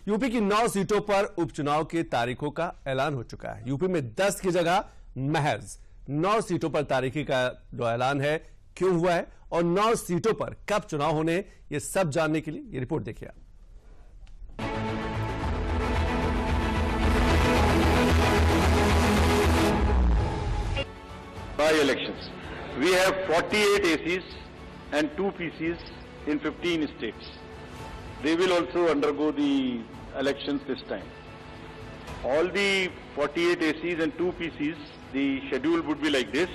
UP की 9 सीटों पर उपचुनाव की तारीखों का ऐलान हो चुका है। यूपी में 10 की जगह महज 9 सीटों पर तारीखी का जो ऐलान है क्यों हुआ है और 9 सीटों पर कब चुनाव होने, ये सब जानने के लिए ये रिपोर्ट देखिए। By elections, we have 48 ACs and 2 PCs in 15 states. They will also undergo the elections this time. All the 48 ACs and 2 PCs, the schedule would be like this.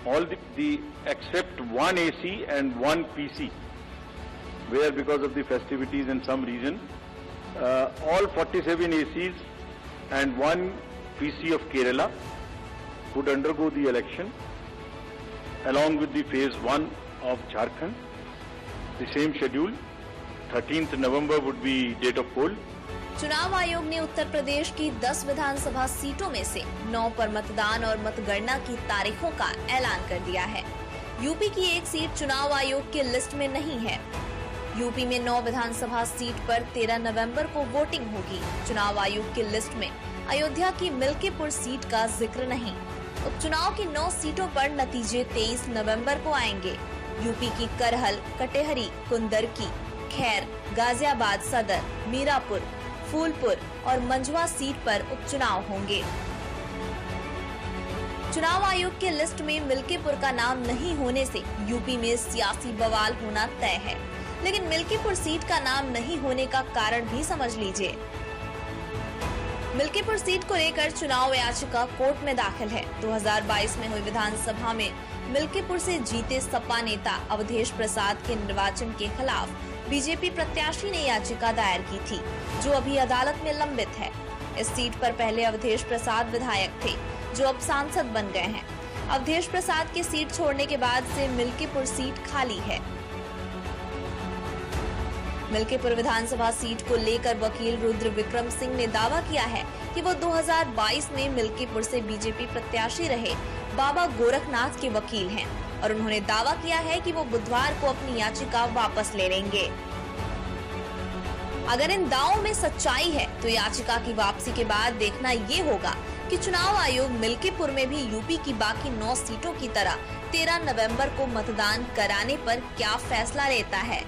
All the except 1 AC and 1 PC, where because of the festivities and some reason, all 47 ACs and 1 PC of Kerala would undergo the election along with the phase 1 of Jharkhand. The same schedule, 13th November would be date of poll. चुनाव आयोग ने उत्तर प्रदेश की 10 विधानसभा सीटों में से 9 पर मतदान और मतगणना की तारीखों का ऐलान कर दिया है। यूपी की एक सीट चुनाव आयोग के लिस्ट में नहीं है। यूपी में 9 विधानसभा सीट पर 13 नवंबर को वोटिंग होगी। चुनाव आयोग की लिस्ट में अयोध्या की मिल्कीपुर सीट का जिक्र नहीं। उपचुनाव की 9 सीटों पर नतीजे 23 नवंबर को आएंगे। यूपी की करहल, कटेहरी, कुंदरकी, खैर, गाजियाबाद सदर, मीरापुर, फूलपुर और मंझवा सीट पर उपचुनाव होंगे। चुनाव आयोग के लिस्ट में मिल्कीपुर का नाम नहीं होने से यूपी में सियासी बवाल होना तय है, लेकिन मिल्कीपुर सीट का नाम नहीं होने का कारण भी समझ लीजिए। मिल्कीपुर सीट को लेकर चुनाव याचिका कोर्ट में दाखिल है। 2022 में हुई विधानसभा में मिल्कीपुर से जीते सपा नेता अवधेश प्रसाद के निर्वाचन के खिलाफ बीजेपी प्रत्याशी ने याचिका दायर की थी, जो अभी अदालत में लंबित है। इस सीट पर पहले अवधेश प्रसाद विधायक थे, जो अब सांसद बन गए हैं। अवधेश प्रसाद की सीट छोड़ने के बाद से मिल्कीपुर सीट खाली है। मिल्कीपुर विधानसभा सीट को लेकर वकील रुद्र विक्रम सिंह ने दावा किया है कि वो 2022 में मिल्कीपुर से बीजेपी प्रत्याशी रहे बाबा गोरखनाथ के वकील हैं और उन्होंने दावा किया है कि वो बुधवार को अपनी याचिका वापस ले लेंगे। अगर इन दावों में सच्चाई है तो याचिका की वापसी के बाद देखना ये होगा कि चुनाव आयोग मिल्कीपुर में भी यूपी की बाकी 9 सीटों की तरह 13 नवंबर को मतदान कराने पर क्या फैसला लेता है।